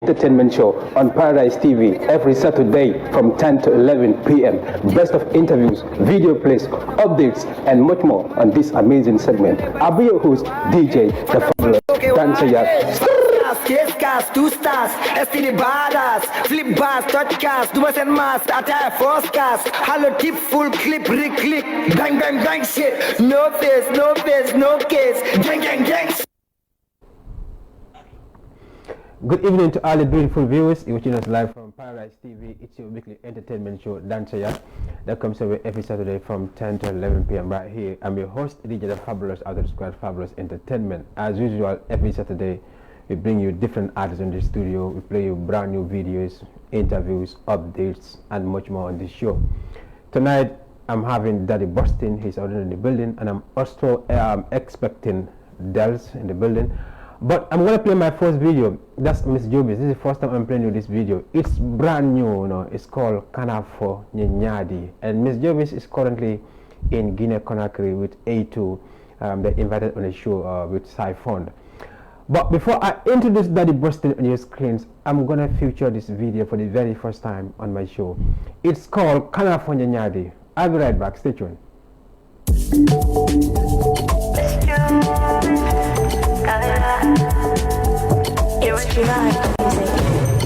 Entertainment show on Paradise TV every Saturday from 10 to 11 p.m. Best of interviews, video plays, updates, and much more on this amazing segment. I'll be your host, DJ The Fabulous Dancer Yak. Case cast, 2 stars, STD badass, flip bars, touch cast, do and mass, attire first cast, hollow tip, full clip, re-click, bang bang bang shit, no face, no face, no case, gang gang gang. Good evening to all the beautiful viewers watching us live from Paradise TV. It's your weekly entertainment show, Dancer Yak, that comes away every Saturday from 10 to 11 p.m. right here. I'm your host, DJ The Fabulous, out of the squad, Fabulous Entertainment. As usual, every Saturday, we bring you different artists in the studio. We play you brand new videos, interviews, updates, and much more on this show. Tonight, I'm having Daddy Boston. He's already in the building, and I'm also expecting Dels in the building. But I'm going to play my first video. That's Miss Jobis. This is the first time I'm playing you this video. It's brand new, you know. It's called Kanafo Nyenyadi. And Miss Jobis is currently in Guinea-Conakry with A2. They invited on a show with Siphon. But before I introduce Daddy Boston on your screens, I'm going to feature this video for the very first time on my show. It's called Kanafo Nyenyadi. I'll be right back. Stay tuned.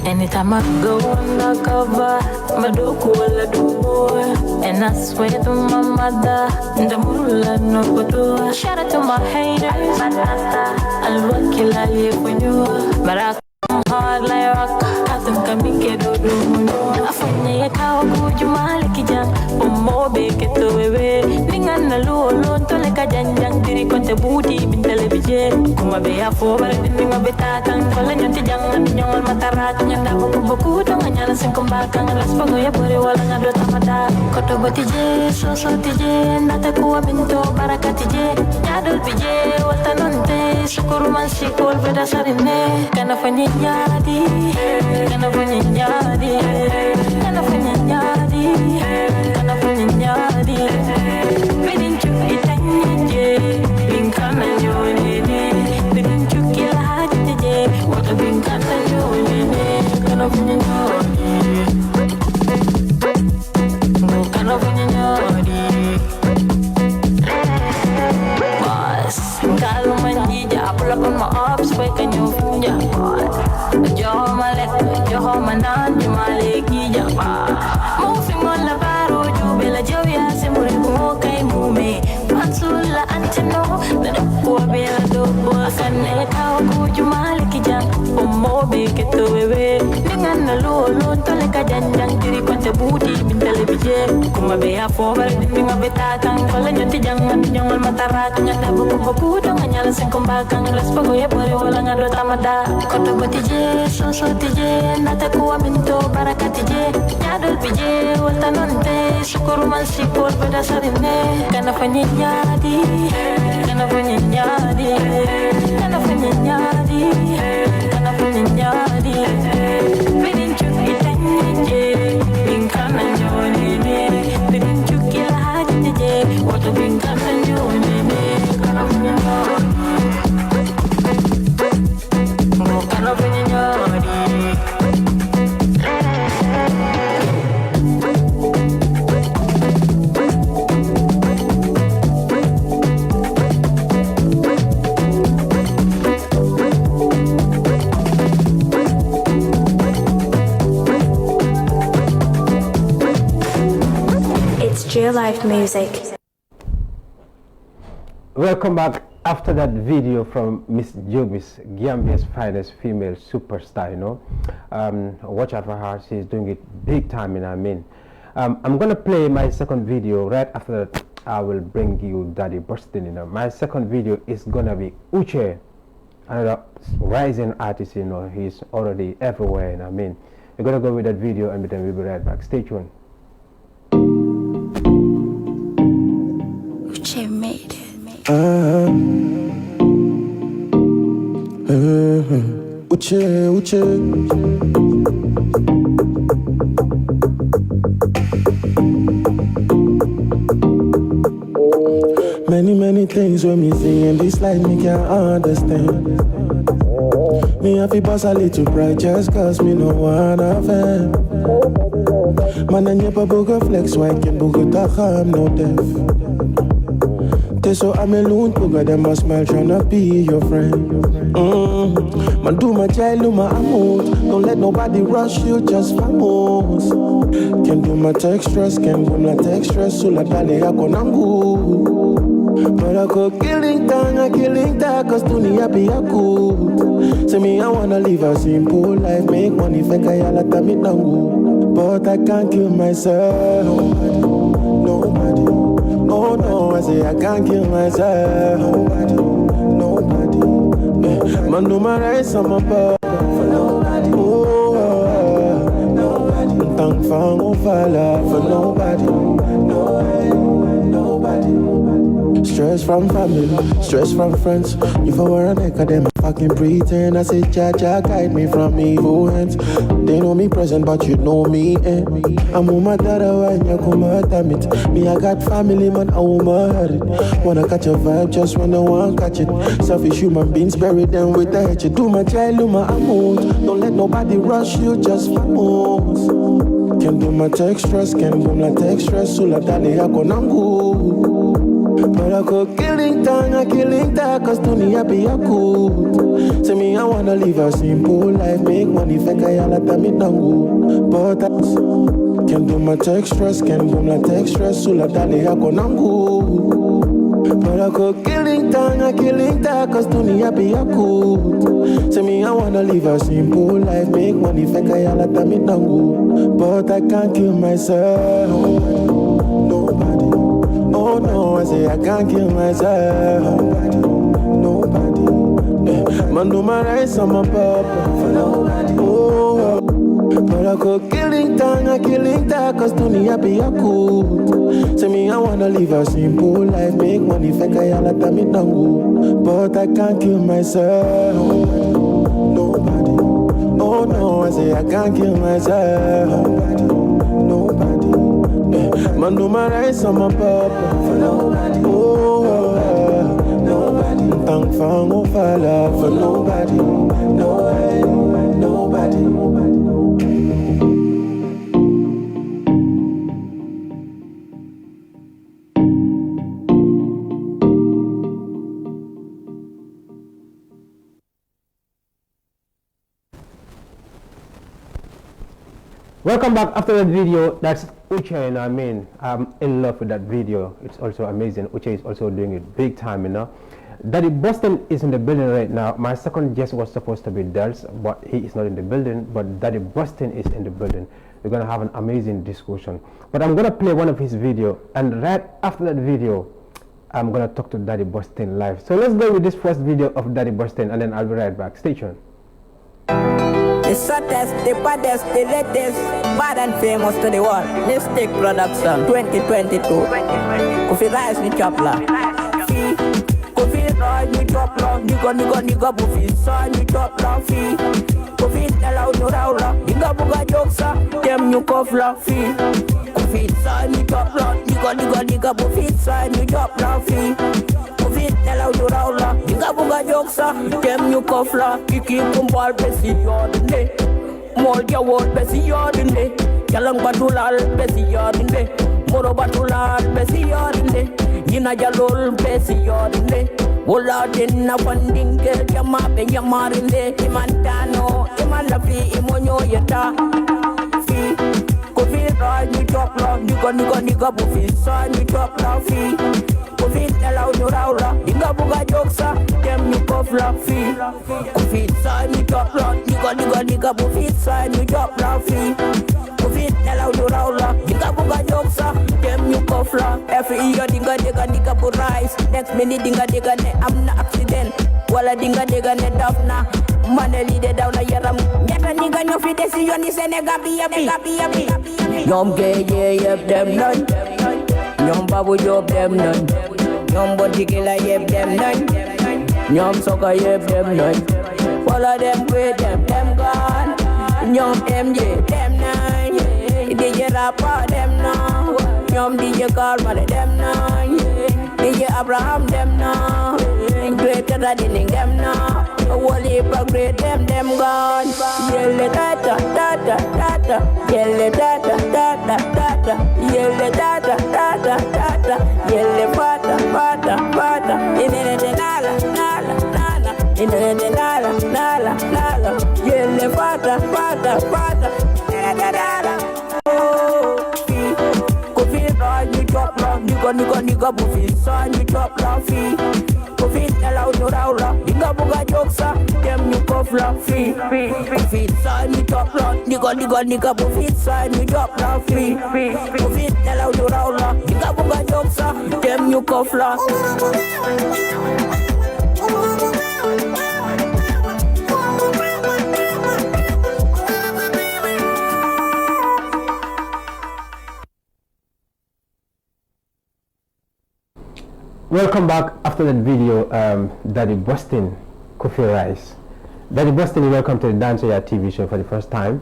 Anytime I go undercover, my dog will do more. And I swear to my mother, the mula no go. Shout out to my haters, I'll work you like you. But I come hard like rock, I think I make it do. I find a cow, good you malikijan, more big it away. Ningan a low to like a janjang, diri conte booty, bin television. Kuma be a forward, ding a betakan, falling at the young and young matarak, and I will book on and yalas and come back and let's go ya put it while another tamada. Kotobotije, so tije, not a coabinto, barakatije, Yadul pije, what an unte, Sukuruman sequel with a sarine, kind of an yadi, kind of an yadi, kind of an yadi, kind of an yadi. Didn't you eat any being come and you didn't you kill a what a being come and you kind of an yadi, no kind of an yadi. Boss, Kalumanja, pull up on my ups, wake and you funja. Jomanan, Jumaleki, moving on the barrow, Jubila Jovia, Simurico, Kaimume, Mansula, Antino, the Kuabela do Bosan, how good you Maliki Jam, or more big it away. Ningan the low, Toleka Janjang, Tiriquanta booty, in television, Kumabea forward, Ning of Betatan, Colin Young and Young Matarak, and Tabu, and Yalas and come back and let's go ya put it while another tamada. Kotobotije, so tije, not a coaminto, barakatije, Yadul pije, what an unte, Sukuruman sequel with a sarine, kind of an yadi, kind of an yadi, kind of an yadi, kind of an yadi. Didn't you eat any being come and join me? Didn't you kill a hadi? What a being come and join me? Kind of an yadi. Kind of an yadi. It's Real Life Music. Welcome back. After that video from Miss Jobis, Gambia's finest female superstar, you know. Watch out for her. She's doing it big time, I mean. I'm going to play my second video. Right after that, I will bring you Daddy Boston, you know. My second video is going to be Uche, another rising artist, you know. He's already everywhere, I mean. We're going to go with that video and then we'll be right back. Stay tuned. Uche made it. Uche. Many things when me see in this life me can't understand. Me have to boss a little bright just cause me no one of them. Man and yepa buga flex white can buga I'm no deaf. Te so I'm alone buga them a smile tryna be your friend. Man do my child do my amount. Don't let nobody rush you just famous. Can do my textures, can do my textures. So la dale ya konangu. But I go killing time, cause dunia be a good. Say me I wanna live a simple life, make money fake I yala tamit nangu. But I can't kill myself. Nobody. Oh no, I say I can't kill myself. Nobody. Man do my rights on my purpose. For nobody. Oh, nobody. Thank for no falla for nobody. Nobody. Stress from family, stress from friends. If I were a neck of them, I fucking pretend. I say, Cha guide me from evil hands. They know me present, but you know me, eh? I'm on my dada when you come out, damn it. Me, I got family, man, I won't hurt it. Wanna catch a vibe just when I want catch it. Selfish human beings, bury them with the hatchet. Do my child, do my amount. Don't let nobody rush you, just famous. Can do my textures, can do my textures. So la dale ya konangu. But I go killing time, cause dunia be a good. Say me I wanna live a simple life, make money fake I yala tamit nangu. But I can do my textures, can do my textures. So la dale ya konangu. But I go killing time, cause dunia be a good. Say me I wanna live a simple life, make money fake I yala tamit nangu. But I can't kill myself. Nobody. Oh no, I say I can't kill myself. Nobody. Man do my rights on my purpose. For nobody. Oh, but I go killing time, cause dunia be a good. Say me I wanna live a simple life, make money fake I yala tamit nangu. But I can't kill myself. Nobody. Oh no, I say I can't kill myself. Nobody. Man do my rights on my purpose. For nobody. Oh, nobody. Thank for no falla for nobody. Nobody. Welcome back after that video. That's Uche, and I mean, I'm in love with that video. It's also amazing. Uche is also doing it big time, you know. Daddy Boston is in the building right now. My second guest was supposed to be Dels, but he is not in the building. But Daddy Boston is in the building. We're gonna have an amazing discussion. But I'm gonna play one of his video, and right after that video, I'm gonna talk to Daddy Boston live. So let's go with this first video of Daddy Boston, and then I'll be right back. Stay tuned. The saddest, the baddest, the latest, bad and famous to the world. Mystic Production 2022. Kofi Rise ni chopla. Kofi Rise ni chopla. Nigga Buffy sa ni chopla. Kofi allow no raula. Nigga buga jokesa. Dem you kofla. Kofi sa ni chopla. Nigga Buffy sa ni chopla. Allow you raula, nigga buga jokesa, dem you kofla, kiki kumbal besi yodine, molja word besi yodine, jalang batulal besi yodine, moro batulal besi yodine, yina jalol besi yodine, wola dinna funding girl jama be yamarinde, imantano, imalafi imonyo yeta, fi, kofi raj ni chopla, nigga bufi sa ni chopla fi. Kofi allow you raula, nigga buga jokesa, dem you kofla fi. Kofi sa ni chopla, nigga bufi sa ni chopla fi. Kofi allow you raula, nigga buga jokesa, dem you kofla. Every year nigga bu rise, next minute dinga ne am na accident. Wala dinga ne dafna, maneli de down a yaram. Nyata nigga no fi decision ni senega bi. Yom gay yep dem none. Nyom babu job dem none. Nyom body killer yep dem none. Nyom soccer yep dem none. Follow them with them gone. Nyom MJ dem none. DJ rapper dem none. Nyom DJ Karma dem none. DJ Abraham dem none. Think greater than them now. A whole heap of great them gone. Yelle data, data, data. Yelle data, data, data. Yelle data, data, data. Yelle fata, fata, fata. Inene nala, nala, nala. Inene nala, nala, nala. Yelle fata, fata, fata. Nala, nala. Oh, Kofi run you drop love. Nigga, Buffy son you drop love. Kofi allow you raula. Nigga buga jokesa. Them you cough love free. Kofi son you drop love. Nigga Buffy son you drop love free. Kofi allow you raula. Nigga buga jokesa. Them you cough love. Welcome back after that video, Daddy Boston, Kofi Rice. Daddy Boston, welcome to the Danceya TV show for the first time.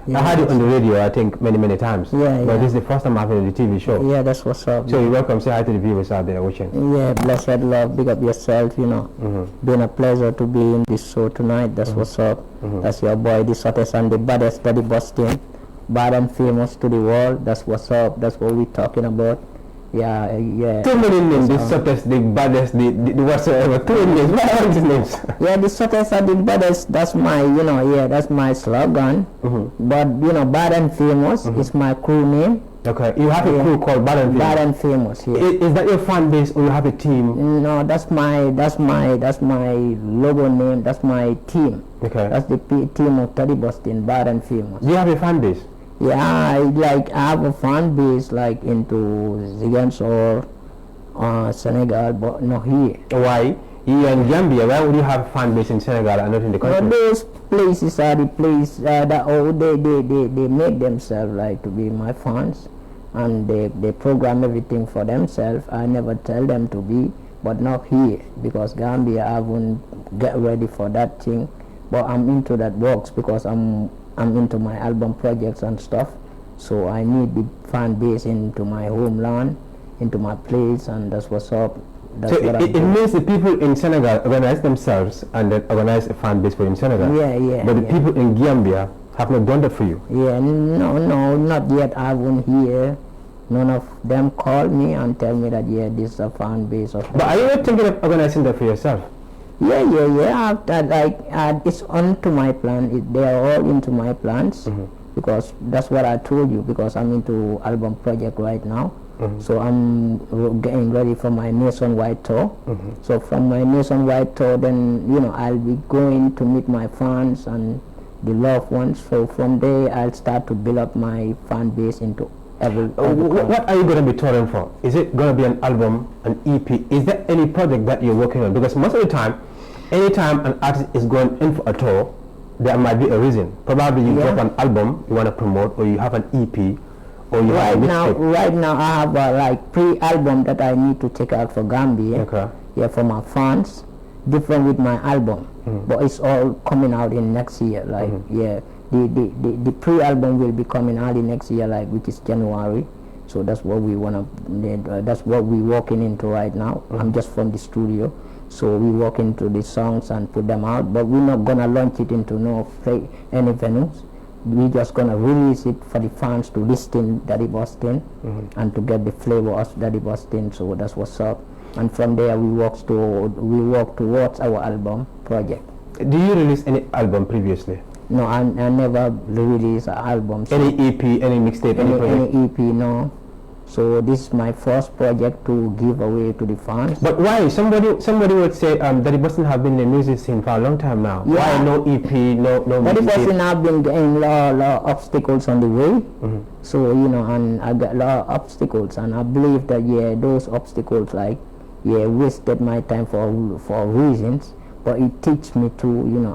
Yeah, I had it on the radio, I think, many times. Yeah, but this is the first time I've been on the TV show. Yeah, that's what's up. So you're welcome. Say hi to the viewers out there watching. Yeah, blessed love. Big up yourself, you know. Been a pleasure to be in this show tonight. That's what's up. That's your boy, the hottest and the baddest, Daddy Boston. Bad and famous to the world. That's what's up. That's what we're talking about. Yeah. Too many names, the hottest, the baddest, the whatsoever. Too many names. What are these names? Yeah, the hottest and the baddest, that's my, that's my slogan. But, bad and famous is my crew name. Okay, you have a crew called Bad and Famous. Bad and Famous, yeah. Is that your fan base or you have a team? No, that's my logo name, that's my team. Okay. That's the team of Daddy Boston, Bad and Famous. Do you have a fan base? Yeah, I have a fan base like into Zigans or Senegal, but not here. Why? You in Gambia, why would you have a fan base in Senegal and not in the country? Well, those places are the places that they make themselves like to be my fans, and they program everything for themselves. I never tell them to be, but not here because Gambia I won't get ready for that thing. But I'm into that works because I'm into my album projects and stuff, so I need the fan base into my homeland, into my place, and that's what's up. That's so it means the people in Senegal organize themselves and then organize a fan base for in Senegal. Yeah. But the people in Gambia have not done that for you. Yeah, no, not yet. I won't hear. None of them call me and tell me that this is a fan base of. But are you not thinking of organizing that for yourself? Yeah. It's onto my plan. They are all into my plans because that's what I told you. Because I'm into album project right now, so I'm getting ready for my nationwide tour. So from my nationwide tour, then I'll be going to meet my fans and the loved ones. So from there, I'll start to build up my fan base into every. What are you going to be touring for? Is it going to be an album, an EP? Is there any project that you're working on? Because most of the time, anytime an artist is going in for a tour, there might be a reason. Probably you drop an album you want to promote, or you have an EP, or you have a mixtape. Right now I have pre-album that I need to take out for Gambia. Okay. Yeah, for my fans, different with my album, but it's all coming out in next year. The pre-album will be coming early next year, which is January. So that's what we wanna. That's what we're working into right now. I'm just from the studio. So we walk into the songs and put them out, but we're not gonna launch it into any venues. We're just gonna release it for the fans to listen Daddy Boston and to get the flavor of Daddy Boston. So that's what's up. And from there we walk towards our album project. Do you release any album previously? No, I never release albums. Any EP, any mixtape, any EP? No. So this is my first project to give away to the fans. But why? Somebody would say Daddy Boston have been in the music scene for a long time now. Yeah. Why no EP, no Daddy mixtape? Boston have been getting a lot of obstacles on the way. So and I got a lot of obstacles, and I believe that those obstacles wasted my time for reasons. But it teaches me to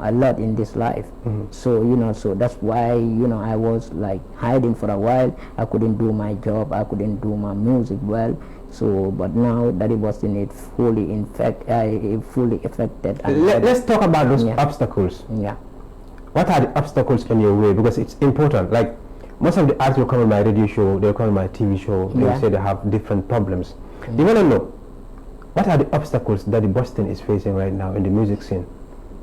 a lot in this life. So so that's why I was hiding for a while. I couldn't do my job, I couldn't do my music well. So but now Daddy Boston is fully affected. Let's talk about those obstacles. Yeah. What are the obstacles in your way? Because it's important. Like most of the artists will come on my radio show, they'll come on my TV show, they'll say they have different problems. You want to know, What are the obstacles that the Boston is facing right now in the music scene?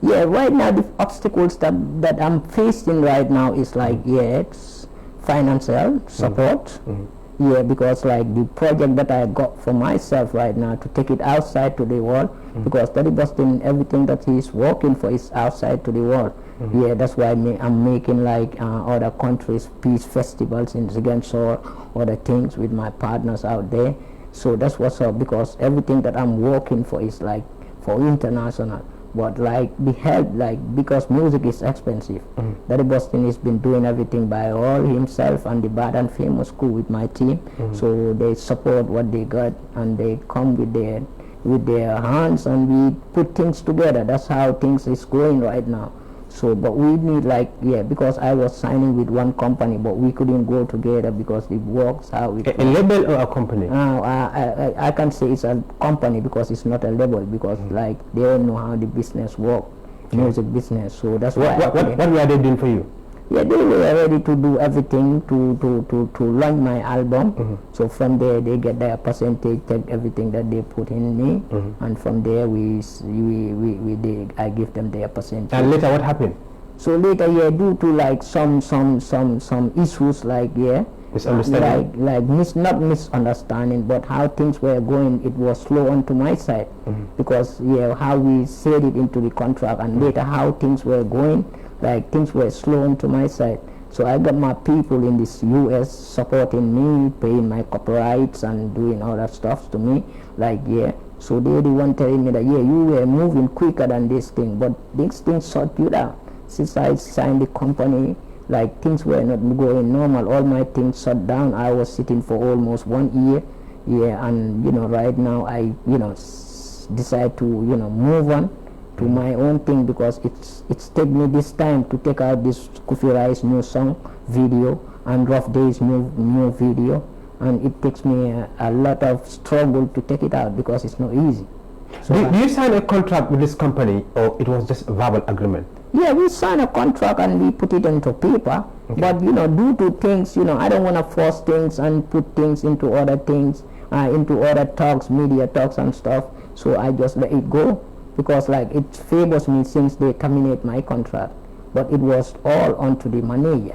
Yeah, right now the obstacles that I'm facing right now is like, it's financial support. Yeah, because like the project that I got for myself right now to take it outside to the world, because Daddy Boston, everything that he's working for is outside to the world. Yeah, that's why I'm making like other countries peace festivals in Ziguinchor, other things with my partners out there. So that's what's up, because everything that I'm working for is like for international. But like the help, like because music is expensive, Daddy Boston has been doing everything by all himself and the Bad and Famous School with my team. So they support what they got and they come with their hands and we put things together. That's how things is going right now. So, but we need like, because I was signing with one company, but we couldn't go together because it works how it A label or a company? I can say it's a company because it's not a label, because like they don't know how the business work, music business. So that's why. What were they doing for you? Yeah, they were ready to do everything to launch my album. So from there they get their percentage, take everything that they put in me, and from there I give them their percentage. And later what happened? So later, due to like some issues, like misunderstanding, not misunderstanding, but how things were going, it was slow onto my side, because how we said it into the contract, and later how things were going, like things were slow onto my side. So I got my people in this US supporting me, paying my copyrights and doing all that stuff to me, like so they the one telling me that you were moving quicker than this thing, but this thing shut you down. Since I signed the company, like things were not going normal, all my things shut down. I was sitting for almost 1 year, and right now I decide to move on to my own thing, because it's taken me this time to take out this Kofi Rice new song video and Rough Days new video, and it takes me a lot of struggle to take it out because it's not easy. So do you sign a contract with this company, or it was just a verbal agreement? Yeah, we signed a contract and we put it into paper, but due to things, I don't want to force things and put things into other things, into other talks, media talks and stuff, so I just let it go, because like it favors me since they terminate my contract, but it was all onto the manager.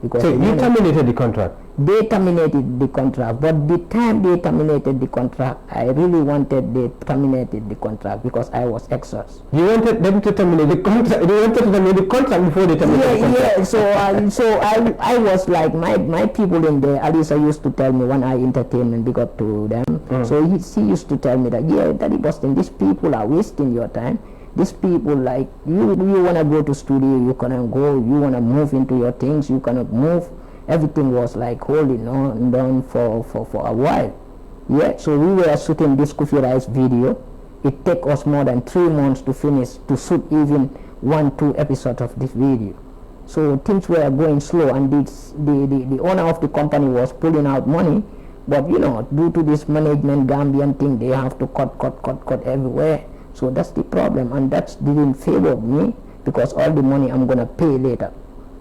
Because so you terminated the contract? They terminated the contract, but the time they terminated the contract, I really wanted they terminated the contract because I was exhausted. You wanted them to terminate the contract? You wanted to terminate the contract before they terminated the contract? So I was like, my people in there, Alisa used to tell me when I entertainment big up to them. So she used to tell me that, Daddy Boston, these people are wasting your time. These people, like, you want to go to studio, you cannot go. You want to move into your things, you cannot move. Everything was like holding on down for a while. So we were shooting this Kofi Rice video. It took us more than 3 months to finish, to shoot even 1-2 episodes of this video. So things were going slow, and the owner of the company was pulling out money, but due to this management Gambian thing, they have to cut everywhere. So that's the problem, and that didn't favor me, because all the money I'm gonna pay later.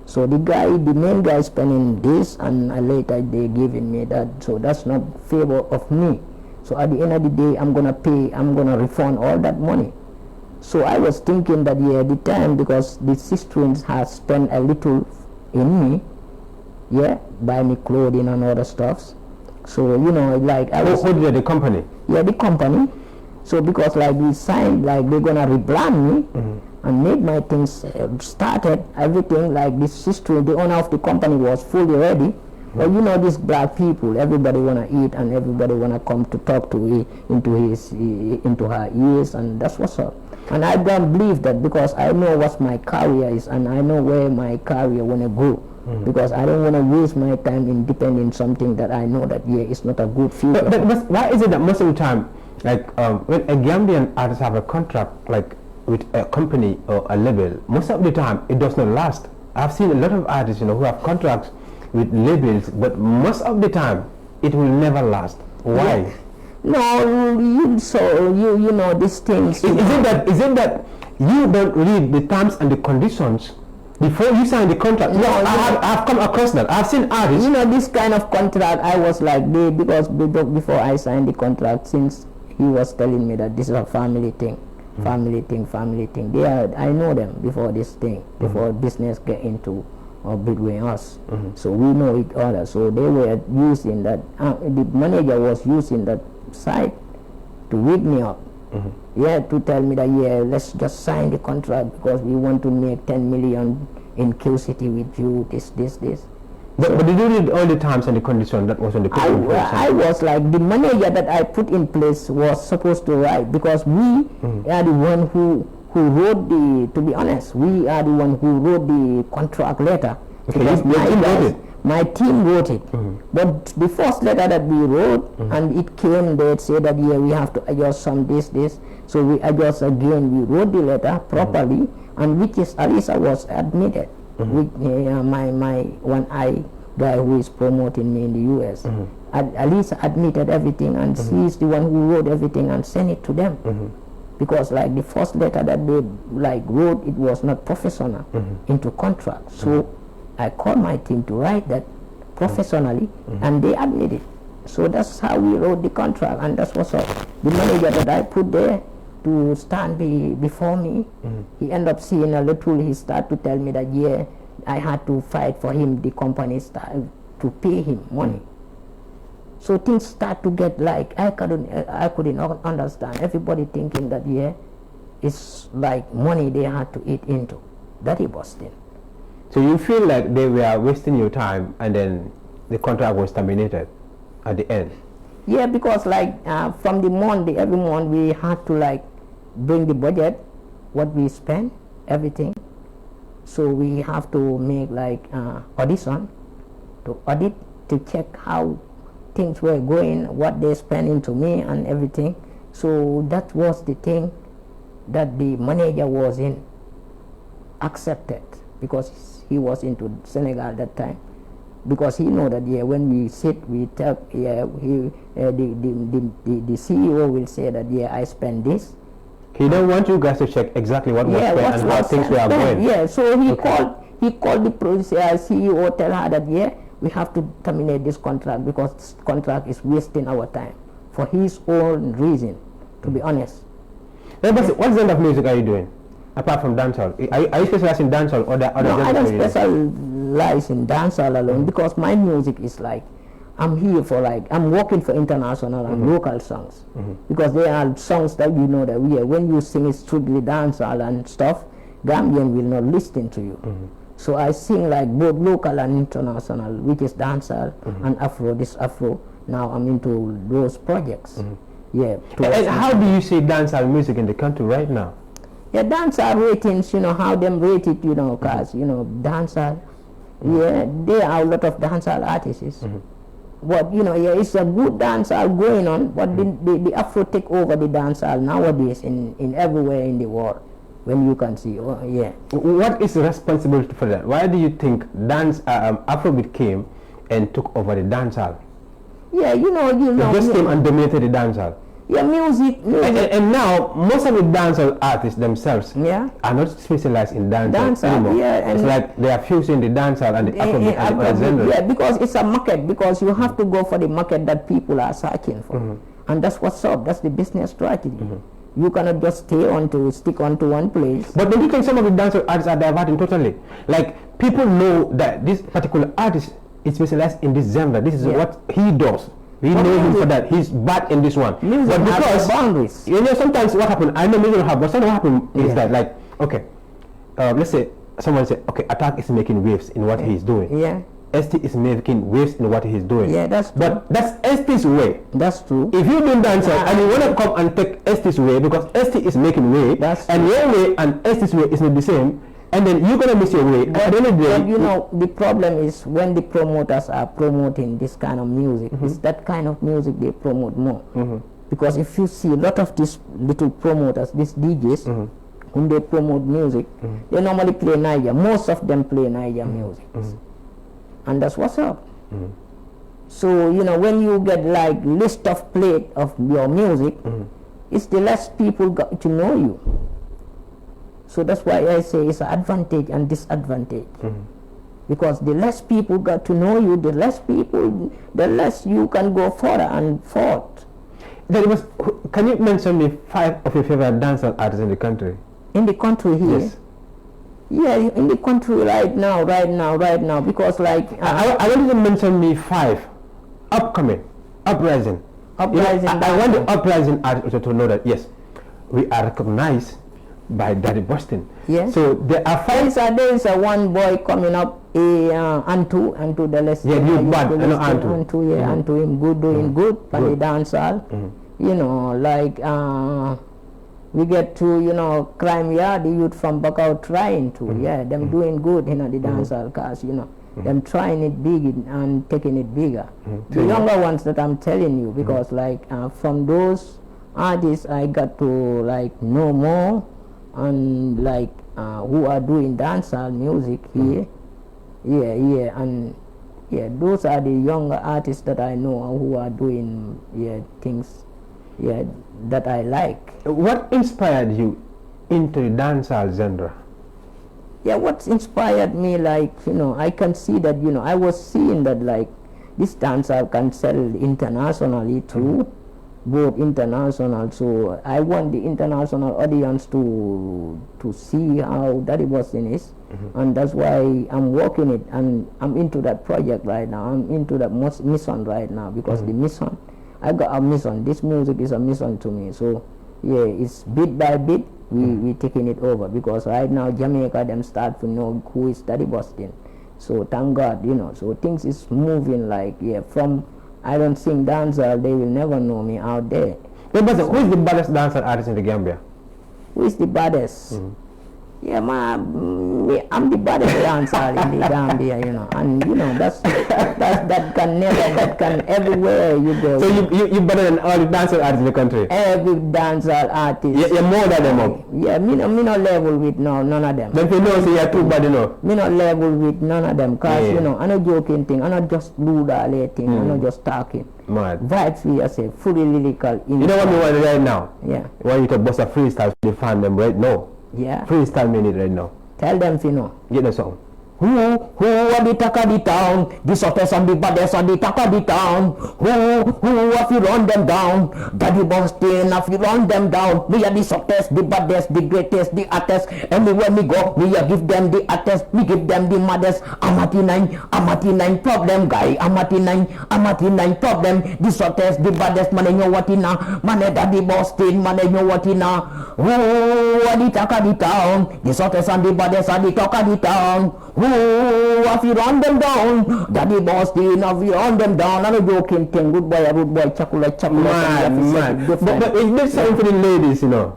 So the main guy spending this, and later they giving me that. So that's not favor of me. So at the end of the day, I'm gonna refund all that money. So I was thinking that the time, because the sisters has spent a little in me, buy me clothing and other stuffs. So like I was. Who did the company? Yeah, the company. So because like we signed, like they're gonna rebrand me and make my things started, everything, like this sister, the owner of the company was fully ready. But these black people, everybody wanna eat and everybody wanna come to talk to into her ears, and that's what's up. And I don't believe that, because I know what my career is and I know where my career wanna go. Because I don't want to waste my time in depending on something that I know that it's not a good future. But why is it that most of the time, like when a Gambian artist have a contract like with a company or a label, most of the time it does not last? I've seen a lot of artists who have contracts with labels, but most of the time it will never last. Why? Yeah. No, these things. Is it that you don't read the terms and the conditions before you sign the contract? No, I've come across that. I've seen artists. This kind of contract, I was like, because before I signed the contract, since he was telling me that this is a family thing. Family thing. I know them before this thing, before business get into or between us. So we know each other. So they were using that. The manager was using that site to wake me up. Yeah, to tell me that let's just sign the contract because we want to make 10 million in Q City with you. This. But did you read all the terms and the conditions that was on the paper? I was like, the manager that I put in place was supposed to write, because we are the one who wrote to be honest, we are the one who wrote the contract letter. Okay, because my team wrote it. But the first letter that we wrote, and it came, they said that we have to adjust some this. So we adjust again, we wrote the letter properly, and which is Alisa was admitted. With my one eye guy who is promoting me in the US. Alisa admitted everything, and she's the one who wrote everything and sent it to them. Because like the first letter that they like wrote, it was not professional into contract. So I called my team to write that professionally, and they admitted. So that's how we wrote the contract, and that's what's up. The manager that I put there to stand before me, he ended up seeing a little. He started to tell me that I had to fight for him. The company started to pay him money. So things start to get like I couldn't understand. Everybody thinking that it's like money they had to eat into. That it was then. So you feel like they were wasting your time, and then the contract was terminated at the end? Yeah, because like from the month, every month we had to like bring the budget, what we spend, everything. So we have to make like audition, to audit, to check how things were going, what they spend into me and everything. So that was the thing that the manager was in accepted, because he was into Senegal that time. Because he know that when we sit, we tell the CEO will say that I spend this. He don't want you guys to check exactly what was spent and how things were going. Yeah, so he called the CEO, tell her that we have to terminate this contract because this contract is wasting our time for his own reason, to be honest. What kind of music are you doing apart from dancehall? Are you specialized in dancehall or the other? No, I don't specialize in dancehall alone, because my music is like, I'm here for like, I'm working for international and local songs, because there are songs that that when you sing it strictly dancehall and stuff, Gambian will not listen to you. So I sing like both local and international, which is dancehall and Afro. This Afro, now I'm into those projects. Yeah. And how do you see dancehall music in the country right now? Yeah, dancehall ratings, how them rate it, cause dancehall. Yeah, there are a lot of dancehall artists. But it's a good dancehall going on, but the Afro take over the dancehall nowadays in everywhere in the world. When you can see, what is responsible for that? Why do you think Afrobeat came and took over the dancehall? Yeah, It just came and dominated the dancehall. Yeah, music. And now most of the dancehall artists themselves are not specialized in dancehall anymore. Yeah, it's like they are fusing the dancehall and the Afrobeat and the genre. Yeah, because it's a market. Because you have to go for the market that people are searching for, and that's what's up. That's the business strategy. You cannot just stick onto one place. But don't you think some of the dancehall artists are diverting totally? Like people know that this particular artist is specialized in this genre. This is what he does. We know him for that. He's bad in this one. Music but because boundaries. Sometimes what happens, I know music will have, but sometimes what happens is that like, okay, let's say someone say, okay, Attack is making waves in what he's doing. Yeah. ST is making waves in what he's doing. Yeah, that's true. But that's ST's way. That's true. If you do dancehall and you want to come and take ST's way, because ST is making way, and your way and ST's way is not the same, and then you're gonna miss your way. But the problem is when the promoters are promoting this kind of music, it's that kind of music they promote more. Because if you see a lot of these little promoters, these DJs, when they promote music, they normally play Niger. Most of them play Niger music, and that's what's up. So when you get like list of plate of your music, it's the less people got to know you. So that's why I say it's an advantage and disadvantage. Because the less people got to know you, the less you can go further and forth. That was. Can you mention me 5 of your favorite dancehall artists in the country? In the country here? Yes. Yeah, in the country right now, because like... I want you to mention me 5 uprising. I want the uprising artists to know that, yes, we are recognized by Daddy Boston. Yes. So there are 5. There is a one boy coming up, Antu the less. Yeah, you bad, Antu. Yeah, Antu him good, doing good for the dancehall. You know, like we get to, you know, crime, yeah, the youth from Bakau trying to, yeah, them doing good, you know, the dancehall cause, you know, them trying it big and taking it bigger. The younger ones that I'm telling you, because like from those artists I got to like know more, and like who are doing dancehall music here, and those are the younger artists that I know who are doing things that I like. What inspired you into the dancehall genre? Yeah, what inspired me, like, you know, I can see that, you know, I was seeing that like this dancehall can sell internationally too, both international. So I want the international audience to see how Daddy Boston is, and that's why I'm working it, and I'm into that project right now. I'm into that mission right now, because the mission, I got a mission. This music is a mission to me. So yeah, it's bit by bit we taking it over, because right now Jamaica them start to know who is Daddy Boston. So thank God, you know. So things is moving like from I don't sing dancehall, they will never know me out there. Who is the baddest dancehall artist in the Gambia? Who is the baddest? Yeah, I'm the baddest dancer in the Gambia, you know, and you know that can everywhere you go. So you better than all the dancehall artists in the country. Every dancehall artist. You're more than them up. Yeah, me no level with none of them. Then you know, so you're too bad, you know. Me no level with none of them, cause you know, I'm not joking thing, I'm not just do that thing, I'm not just talking. Mad. Vibes we say fully lyrical. You know what we want right now? Yeah. I want you to bust a freestyle to defend them right now. Yeah. Freestyle minute right now. Tell them, you know. Get the song. Who are the talk of the town? The softest and the baddest and the talk of the town. Who have you run them down? Daddy Boston have you run them down? Me are the softest, the baddest, the greatest, the hottest. Anywhere me go, me a give them the hottest, me give them the maddest. I'm at the nine problem guy. I'm at the nine problem. The softest, the baddest, man, you know what in now. Man, Daddy Boston, man, you know what in now. Who are the talk of the town? The softest and the baddest and the talk of the town. Who have you run them down? Daddy Boston have you run them down? I'm a joking thing. Good boy, chocolate. Man. But it's not something for the ladies, you know.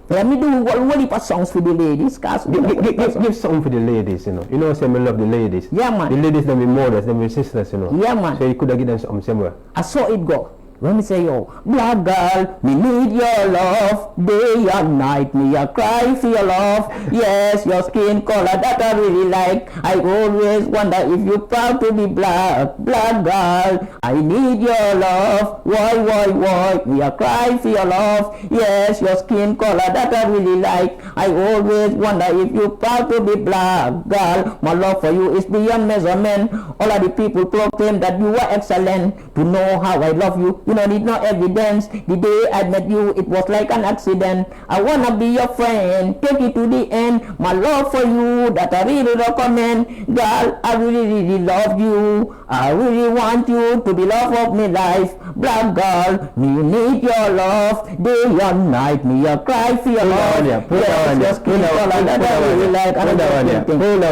Let me do what songs for the ladies, cause give something for the ladies, you know. You know, say me love the ladies. Yeah, man. The ladies, them be mothers, them be sisters, you know. Yeah, man. So you could have given them something somewhere. I saw it go. When me say, yo, black girl, me need your love. Day and night, me a cry for your love. Yes, your skin color that I really like. I always wonder if you proud to be black. Black girl, I need your love. Why? Me a cry for your love. Yes, your skin color that I really like. I always wonder if you proud to be black. Girl, my love for you is beyond measurement. All of the people proclaim that you are excellent. To know how I love you, you don't need no evidence. The day I met you, it was like an accident. I wanna be your friend, take it to the end. My love for you, that I really recommend. Girl, I really love you. I really want you to be love of my life. Black girl, me need your love. Day and night, me a cry for your love. Put that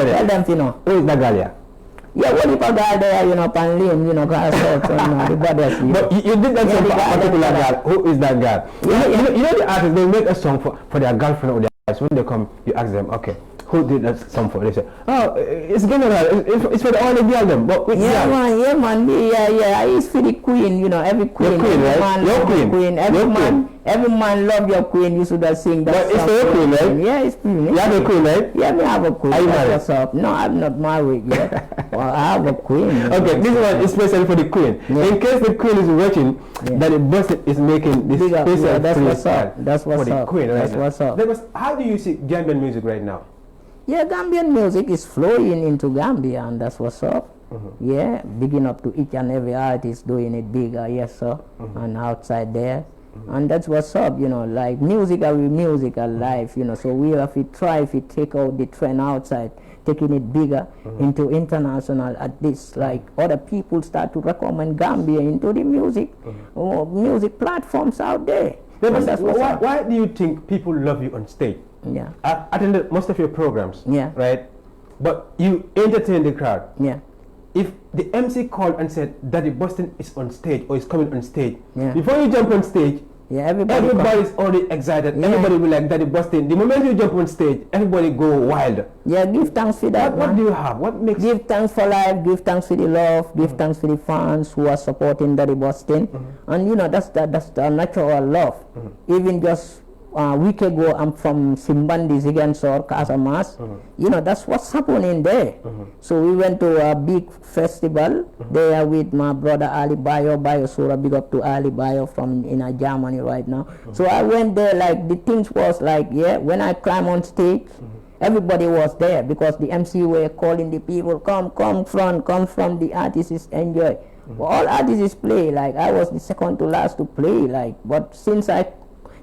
Tell them, you know. Who is that girl here? Yeah, what if a guy there, you know, pan lame, you know, cause so, you know, the baddest. But you did that song for a particular girl. Who is that girl? You know the artists, they make a song for their girlfriend or their guys. When they come, you ask them, okay, who did that song for? They say, oh, it's general, it's for the only girl them. But which girl? Yeah, man, it's for the queen, you know, every queen. Your queen, right? Man Your queen. Every man love your queen, you should have sing that song. But it's for your queen, right? Yeah, it's queen. You have a queen, right? Yeah, me have a queen. Are you married? What's up? No, I'm not married yet. Well, I have a queen. Okay, this one is special for the queen. Yeah. In case the queen is watching, that the boss is making this special that's what's up. That's what's for the up. queen, right? That's what's up. How do you see Gambian music right now? Yeah, Gambian music is flowing into Gambia, and that's what's up. Yeah, bigging up to each and every artist doing it bigger, yes sir, and outside there. And that's what's up, you know, like musical with musical life, you know, so we have to try if we take out the trend outside, taking it bigger into international, at least like other people start to recommend Gambia into the music, music platforms out there. Yeah, And that's what's up. why do you think people love you on stage? Yeah, I attended most of your programs, Yeah. right? But you entertain the crowd. yeah, If the MC called and said Daddy Boston is on stage or is coming on stage, Yeah. before you jump on stage, yeah, everybody everybody's already excited. Yeah. Everybody will like Daddy Boston. The moment you jump on stage, everybody go wild. yeah, give thanks for that, What man. do you have? What makes Give thanks for life, give thanks for the love, give thanks for the fans who are supporting Daddy Boston. And you know, that's the natural love. Even just a week ago, I'm from Simbandi, Ziguinchor, Casamas. You know, that's what's happening there. So we went to a big festival there with my brother Ali Bayo Sura, big up to Ali Bayo from in Germany right now. So I went there, like the things was like, yeah, when I climb on stage, everybody was there because the MC were calling the people, come from, the artists enjoy. All artists play, like I was the second to last to play, like, but since I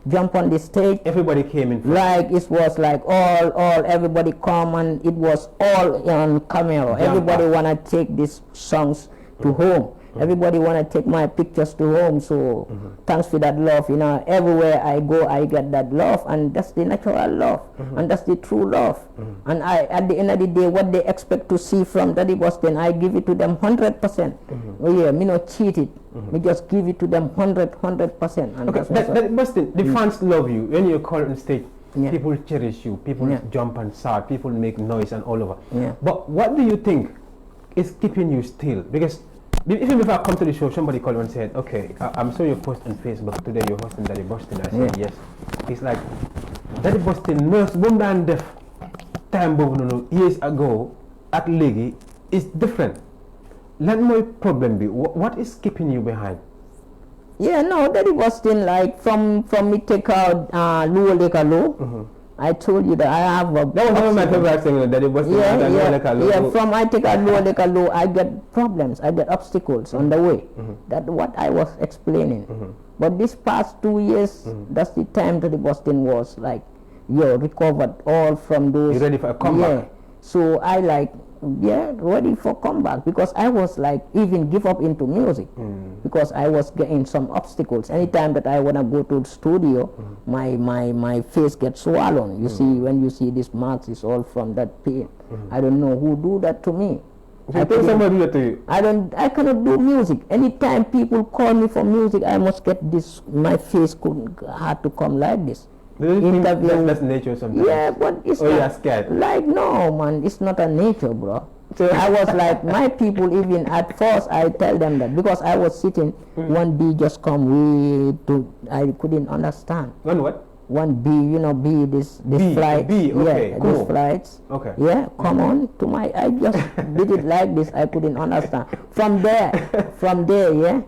jump on the stage, everybody came in? like it was like all everybody come and it was all on camera. Everybody wanna take these songs to home. Everybody wanna take my pictures to home. So thanks for that love, you know, everywhere I go I get that love, and that's the natural love, and that's the true love. And I, at the end of the day, what they expect to see from Daddy Boston, I give it to them 100%. Oh yeah, me not cheat it. Me just give it to them 100%. And Okay, that's what's up. that Boston, the fans love you. When you call on stage, Yeah. people cherish you. People Yeah. jump and shout. People make noise and all over. Yeah. But what do you think is keeping you still? Because even before I come to the show, somebody called me and said, okay, I'm sure you post on Facebook today, you're hosting Daddy Boston. I said, yes. It's like, Daddy Boston knows Bundan Def time years ago at Legi is different. Let my problem be, what is keeping you behind? Yeah, no, Daddy Boston, like from me take out Luo Lekalo. I told you that I have a. That was one of my favorite things, Daddy Boston. Yeah, from I take out Luo Lekalo, I get problems, I get obstacles on the way. That's what I was explaining. But this past 2 years, that's the time Daddy Boston was like, recovered all from those. You ready for a comeback? Yeah. So I like, ready for comeback, because I was like even give up into music because I was getting some obstacles. Anytime that I wanna go to the studio, my face gets swollen. You see, when you see these marks, it's all from that pain. I don't know who do that to me. I think somebody do that to you. I cannot do music. Anytime people call me for music, I must get this. My face had to come like this. Do you think that's nature sometimes? Yeah, but it's or not, you're scared? like, no man, it's not a nature, bro. So I was like, my people, even at first I tell them that, because I was sitting, one bee just come I couldn't understand. One what? One bee, bee, this flight. Bee, okay, yeah, cool. these flights. Okay. Yeah, come on to I just did it like this, I couldn't understand. From there, yeah,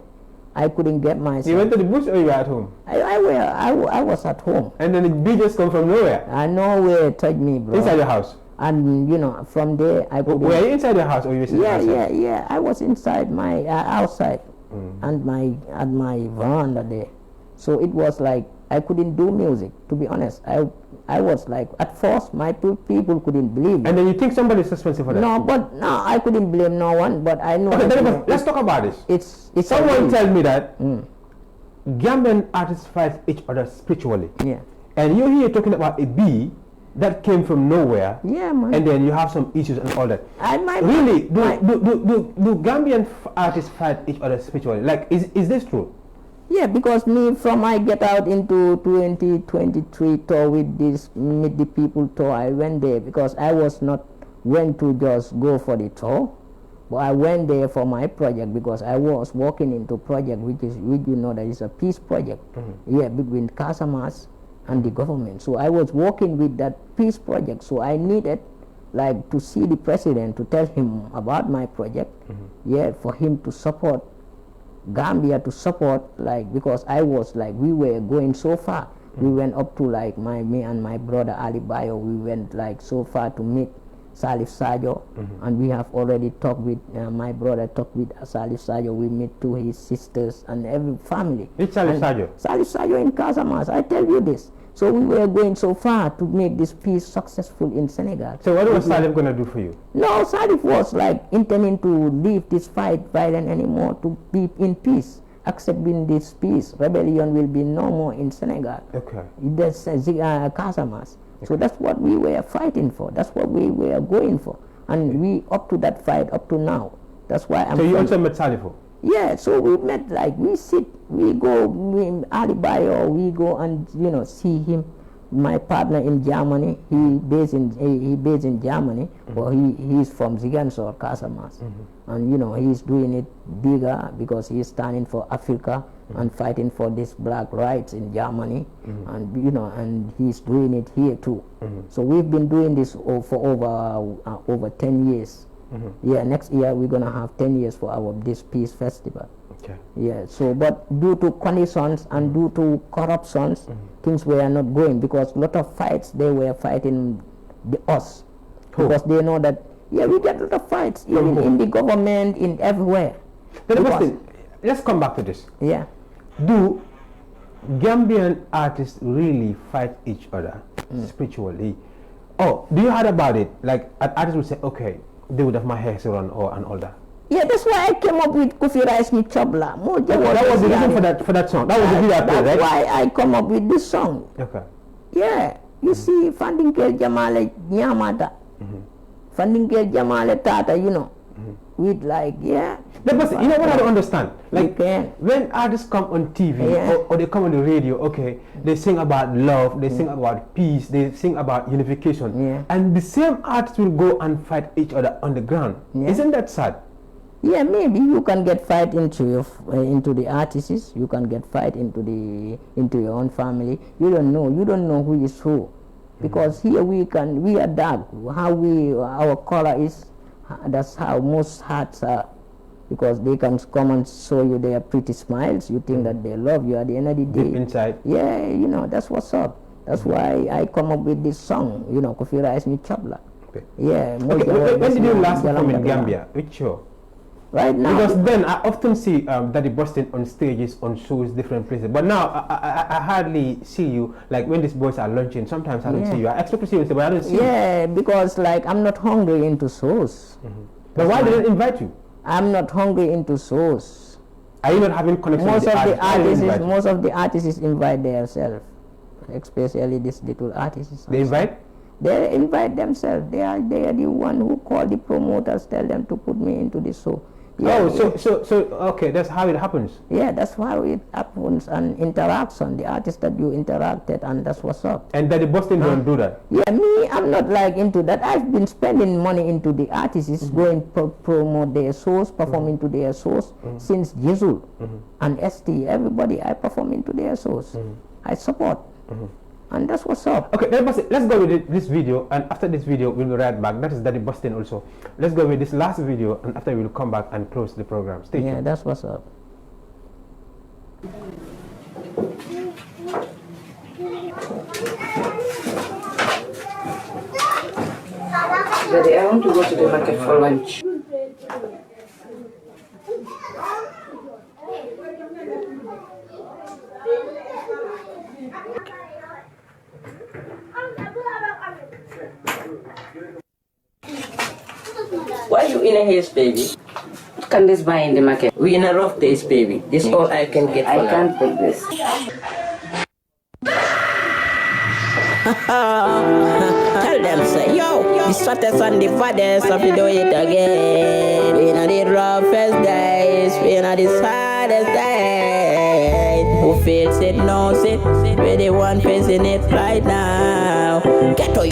I couldn't get myself. You went to the bush or you were at home? I was at home. And then the bee just come from nowhere? I know where it touched me, bro. Inside your house? And from there I couldn't. Were you inside your house or you were sitting outside? Yeah. I was inside my outside, and at my veranda there. So it was like I couldn't do music. To be honest, I was like, at first my people couldn't believe it. And then you think somebody is responsible for that? No, I couldn't blame no one. But I know. Okay, let's talk about this. It's someone tell me that Gambian artists fight each other spiritually. Yeah. And you're here talking about a bee that came from nowhere. Yeah, man. And then you have some issues and all that. Really? Do Gambian artists fight each other spiritually? Like, is this true? Yeah, because from I get out into 2023 tour with this Meet the People tour, I went there because I was not went to just go for the tour, but I went there for my project because I was working into project which that is a peace project, between Casamas and the government. So I was working with that peace project. So I needed like to see the president to tell him about my project, for him to support Gambia, to support, like, because I was like, we were going so far. We went up to like me and my brother Ali Bayo, we went like so far to meet Salif Sajo, and we have already talked with my brother. Talked with Salif Sajo. We meet to his sisters and every family. Which Salif Sajo? Salif Sajo in Casamance. I tell you this. So we were going so far to make this peace successful in Senegal. So what was Salif going to do for you? No, Salif was like intending to leave this fight violent anymore, to be in peace. Accepting this peace, rebellion will be no more in Senegal. Okay. That's Casamance. So that's what we were fighting for. That's what we were going for. And we up to that fight up to now. That's why I'm. So you also met Salifo? Yeah. So we met, like we sit, we go Ali Bayo, we go and see him. My partner in Germany, he based in Germany, but he's from Ziguinchor, Casamance, and he's doing it bigger because he's standing for Africa and fighting for this black rights in Germany, and and he's doing it here too. So we've been doing this for over 10 years. Yeah, next year we're gonna have 10 years for this peace festival. Okay. Yeah. So, but due to conditions and due to corruptions, things were not going, because a lot of fights they were fighting us, because they know that we get a lot of fights even in the government, in everywhere. Let's come back to this. Yeah. Do Gambian artists really fight each other spiritually? Oh, do you heard about it? Like an artist would say, okay, they would have my hair on and all that. Yeah, that's why I came up with Kofi Rice Ni Chobla. That was the reason for that song. That was the video, right? That's why I come up with this song. Okay. Yeah, you see, Fandinkel Jamale Nyamata, Fandinkel Jamale Tata, with like, But you know what I don't understand? Like, when artists come on TV or they come on the radio, okay, they sing about love, they sing about peace, they sing about unification, and the same artists will go and fight each other on the ground. Isn't that sad? Yeah, maybe you can get fight into the artists. You can get fight into your own family. You don't know who is who, because here we are dark. Our color is. That's how most hearts are, because they can come and show you their pretty smiles. You think that they love you at the end of the day. Deep inside. Yeah, that's what's up. That's why I come up with this song. Kofi Rice Ni Chobla. Okay. Yeah. When did you last perform in Gambia? Which show? Right now. Because then I often see Daddy Boston on stages, on shows, different places. But now I hardly see you. Like when these boys are launching, sometimes I don't see you. I expect to see you, but I don't see you. Yeah, because like I'm not hungry into shows. But why didn't invite you? I'm not hungry into shows. Are you not having connection with the artists? Most of the artists invite themselves, especially these little artists. They invite? They invite themselves. They are the one who call the promoters, tell them to put me into the show. Yeah, so okay, that's how it happens. Yeah, that's how it happens, and interaction, the artist that you interacted, and that's what's up. And Daddy Boston don't do that? Yeah, me, I'm not like into that. I've been spending money into the artists, going promote their shows, perform into their shows, since Jesus and ST, everybody, I perform into their shows. I support. And that's what's up. Okay, let's go with this video, and after this video we'll be right back. That is Daddy Boston also. Let's go with this last video, and after we'll come back and close the program. Stay tuned. Yeah, that's what's up. Daddy, I want to go to the market for lunch. Why are you in a haste, baby? What can this buy in the market? We're in a rough days, baby. This is all I can get for I now. can't take this. Tell them, say, yo, the sweatest and the fattest, if you do it again. We know the roughest days, we know the saddest days. Who feels it, knows it, we're the one facing it right now. Get to you,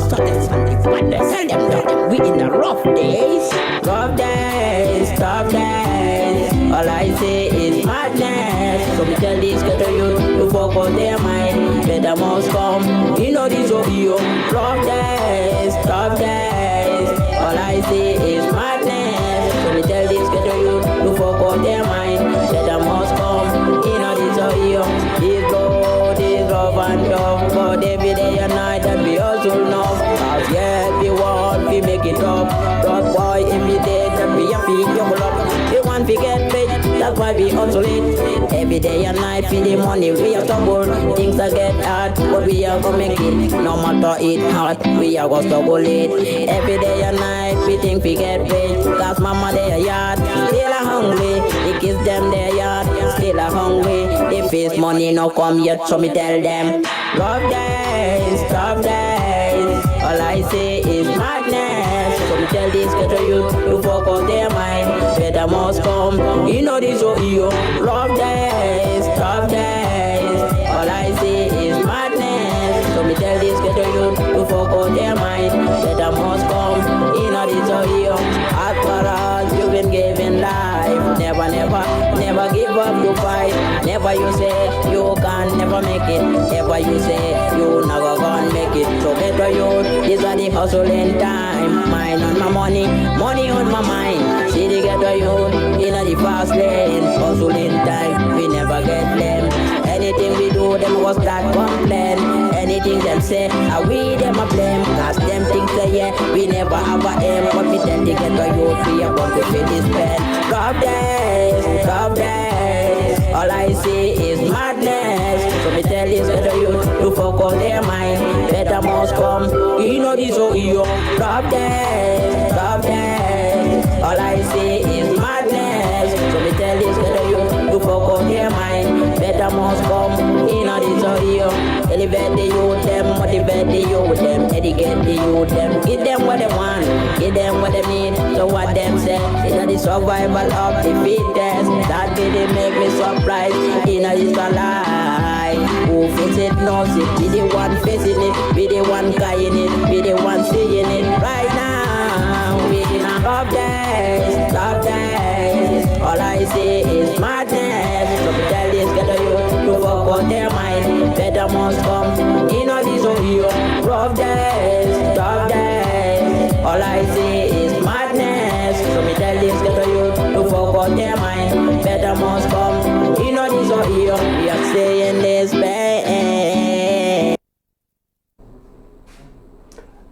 sweatest and the fattest, tell them that we in the rough days. Rough days, tough days, all I say is madness. So we tell this ghetto youth to focus their mind, better must come, this will be your rough days, tough days, all I say is madness. So we tell this ghetto youth to focus their mind, better must come, this will be your, this road is rough and tough, but every day and night that we also know. Cause yeah, we want to make it up. Dog boy, every day that we are feed your blood. We want to get paid, that's why we hustle it. Every day and night, for the money, we are stubborn. Things are get hard, but we are gonna make it. No matter it hard, we are gonna struggle it. Every day and night, we think we get paid. Cause mama, they are yard, still are hungry. The kids them, they are yard, still are hungry. The face money no come yet, so me tell them. Rough days, tough days. All I say is madness. So me tell this ghetto youth to focus their mind. Better must come, you know this so you. Rough days, tough days. All I say is madness. So me tell this ghetto youth to focus their mind. Better must come, you know this so you. As far as you've been given life, never, never, never give up to fight. Never you say you can never make it. Never you say you never gonna make it. So better you, this are the hustling time. Mine on my money, money on my mind. See the ghetto you, in the fast lane. Hustling time, we never get them. Anything we do, them was start complain. Anything them say, we them a blame. Cause them things say yeah, we never have a aim. But we tend to get the youth, we are going to feel this pain. Rough days, rough days. All I see is madness. So me tell this other youth to focus their mind. Better must come, you know this so you. Rough days, rough days. All I see is madness. So me tell this other youth to focus their mind. Better must come, you know this so you. Elevate the youth, them, motivate the youth, them, educate the youth, them, give them what they want, give them what they need. So what them say, it's the survival of the fittest. That really make me surprised, you know it's a lie. Who face it knows it, be the one facing it, be the one carrying it, be the one seeing it. Right now, we in a rough days, rough days. All I see is madness. So tell this ghetto youth to focus their mind. Better must come, you know this so you. Rough days, tough days. All I see is madness. So me tell this ghetto youth to focus their mind. Better must come, you know this so you. We are staying this pain.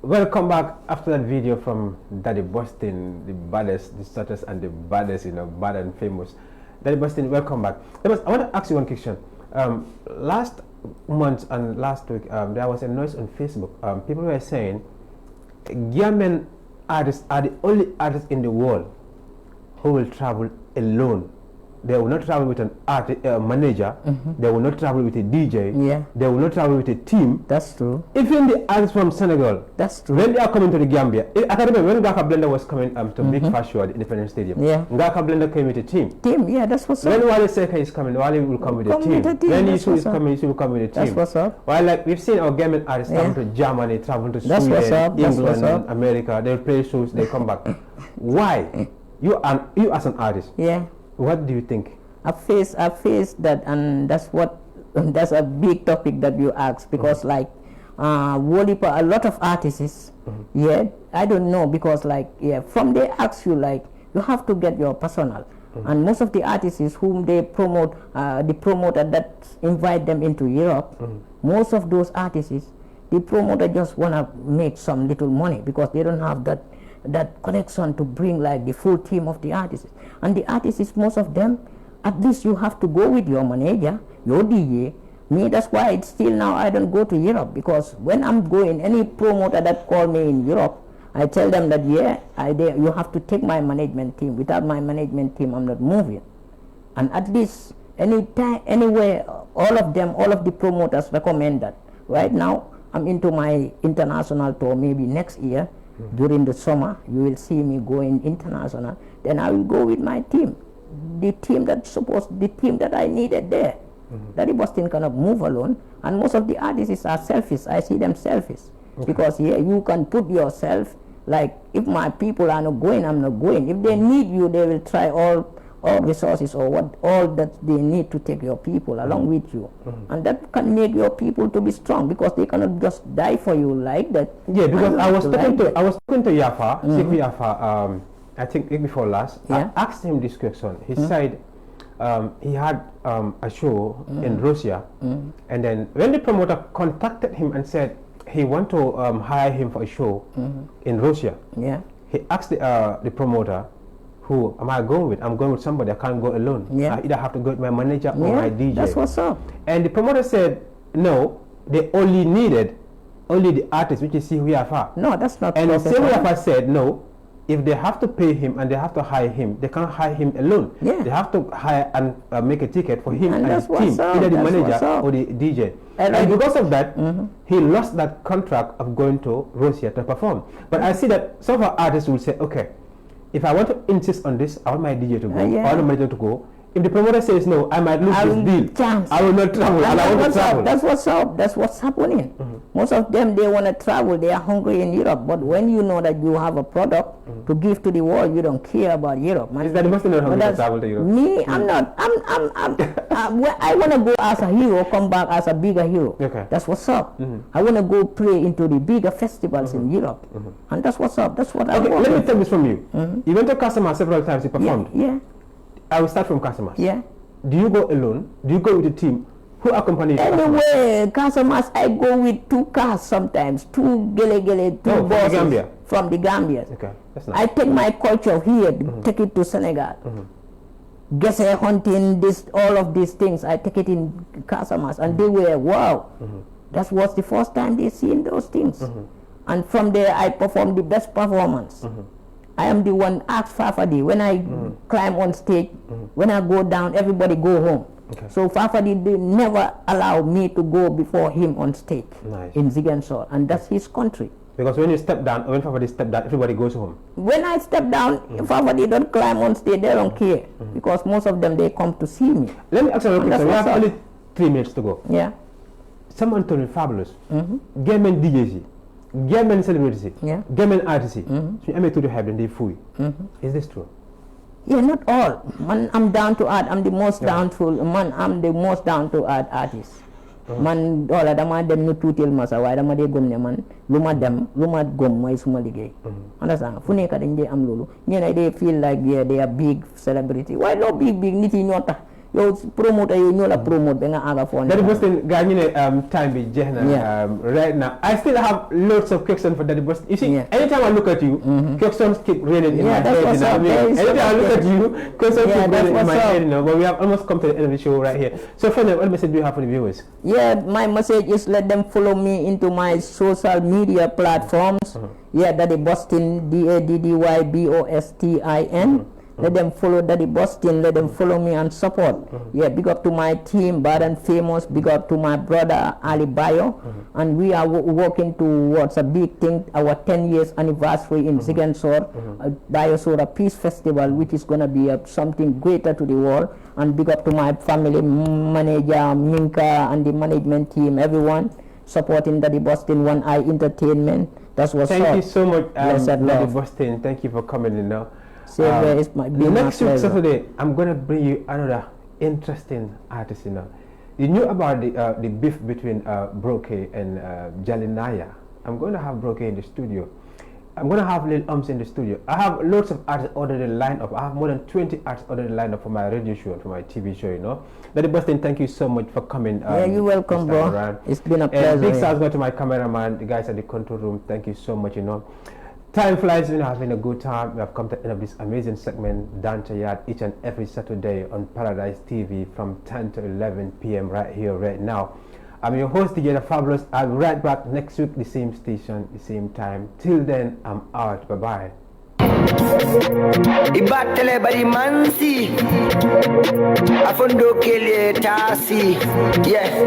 Welcome back after that video from Daddy Boston, the baddest, the hottest and the baddest, bad and famous. Daddy Boston, welcome back. I want to ask you one question. Last month and last week, there was a noise on Facebook. People were saying Gambian artists are the only artists in the world who will travel alone. They will not travel with an manager. They will not travel with a DJ. Yeah. They will not travel with a team. That's true. Even the artists from Senegal. That's true. When they are coming to the Gambia, I can remember when Ngaka Blender was coming to Big Fast Show at the Independence Stadium. Yeah. Ngaka Blender came with a team. Team, yeah, that's what's up. When Wale Seka is coming, Wale will come with a team. When Yusuf is coming, Yusuf will come with a team. That's what's up. While like we've seen our Gambian artists travel to Germany, travel to Sweden, England, and America. They'll play shows, they come back. Why? You as an artist. Yeah. What do you think? I face that, and that's a big topic that you ask, because like a lot of artists, yeah, I don't know, because like, yeah, from they ask you, like, you have to get your personal, and most of the artists whom they promote, the promoter that invite them into Europe, most of those artists, the promoter just want to make some little money, because they don't have that connection to bring like the full team of the artists. And the artists, most of them, at least you have to go with your manager, your DJ. Me, that's why it's still now I don't go to Europe, because when I'm going, any promoter that call me in Europe, I tell them that yeah, you have to take my management team. Without my management team, I'm not moving. And at least anywhere, all of the promoters recommend that. Right now, I'm into my international tour. Maybe next year, during the summer, you will see me going international. Then I will go with my team. The team that I needed there. Daddy Boston cannot move alone, and most of the artists are selfish. I see them selfish, because yeah, you can put yourself, like, if my people are not going, I'm not going. If they need you, they will try all resources or all that they need to take your people along with you, and that can make your people to be strong, because they cannot just die for you like that. Yeah, because I was talking to Yafa, Siku Yafa, I think before last. I asked him this question. He said he had a show in Russia, and then when the promoter contacted him and said, he want to hire him for a show in Russia. Yeah. He asked the promoter, who am I going with? I'm going with somebody. I can't go alone. Yeah. I either have to go with my manager or my DJ. That's what's up. And the promoter said, no, they only needed the artist, which is Sihuyafa. No, that's not. And Sihuyafa said, no, if they have to pay him and they have to hire him, they can't hire him alone. Yeah. They have to hire and make a ticket for him and his team, up. either the That's manager or the DJ. And because of that, he lost that contract of going to Russia to perform. But I see that some of our artists will say, okay, if I want to insist on this, I want my DJ to go, I want the manager to go. If the promoter says no, I might lose this deal. I will not travel, and I want to travel. That's what's up. That's what's happening. Most of them, they want to travel. They are hungry in Europe. But when you know that you have a product to give to the world, you don't care about Europe. Man. Is that the most not hungry to travel to Europe? Me, I'm not. I want to go as a hero, come back as a bigger hero. Okay. That's what's up. I want to go play into the bigger festivals in Europe. And that's what's up. That's what I want. Let me take this from you. You went to Casamance several times, you performed. Yeah. I will start from Casamance. Yeah. Do you go alone? Do you go with a team? Who accompanies you? Anyway, Casamance, I go with 2 cars sometimes, 2 gele, 2 bosses from the Gambia. Okay, that's nice. I take my culture here, take it to Senegal. Gese hunting, all of these things, I take it in Casamance, and they were, wow. That was the first time they seen those things. And from there, I performed the best performance. I am the one asked Fafadi when I climb on stage, when I go down, everybody go home. Okay. So Fafadi never allow me to go before him on stage in Ziguinchor, and that's his country. Because when you step down, when Fafadi step down, everybody goes home. When I step down, Fafadi don't climb on stage, they don't care, because most of them, they come to see me. Let me ask you a question. We have only 3 minutes to go. Yeah. Someone told me fabulous. Gaming DJs. Gaming celebrities. Yeah. Gaming artists. So I'm to the heaven, they fool. Is this true? Yeah, not all. Man, I'm down to earth. I'm the most down to man. I'm the most down to earth artist. Man, all of them are them no tutil masa. Why them they gom ne man? Luma gom moy suma ligay. Understand? Fu nekk dañ dey am lolu. Ñene they feel like they are big celebrity. Why no big nit yi ñoo tax. Yow promoter yi ñoo la promote ba nga aga fo. Daddy Boston ga ñu ne time bi jeex na right now. I still have lots of questions for Daddy Boston. You see, anytime I look at you, questions keep raining in my head. Anytime I look at you, questions keep raining in my head. But we have almost come to the end of the show right here. So finally, what message do you have for the viewers? Yeah, my message is let them follow me into my social media platforms. Yeah, Daddy Boston, DADDYBOSTIN. Let them follow Daddy Boston, let them follow me and support. Yeah, big up to my team, Bad and Famous, big up to my brother Ali Bayo. And we are working towards a big thing, our 10 years anniversary in Ziguinchor, Biosora Peace Festival, which is going to be something greater to the world. And big up to my family, manager, Minka, and the management team, everyone supporting Daddy Boston, One Eye Entertainment. That's what's up. Thank you so much, Daddy Boston. Thank you for coming in now. Next week Saturday, I'm gonna bring you another interesting artist. You knew about the beef between Broke and Jalinaya. I'm going to have Broke in the studio. I'm going to have Lil Ums in the studio. I have lots of artists already lined up. I have more than 20 artists already lined up for my radio show and for my TV show. Daddy Boston, thank you so much for coming. Yeah, you're welcome, bro. Around. It's been a pleasure. Big thanks go to my cameraman, the guys at the control room. Thank you so much. Time flies, having a good time. We have come to the end of this amazing segment, Dance Yard, each and every Saturday on Paradise TV from 10 to 11 p.m. right here, right now. I'm your host, DJ The Fabulous. I'll be right back next week, the same station, the same time. Till then, I'm out. Bye-bye. Ibatele bari mansi afondo kele tasi yeah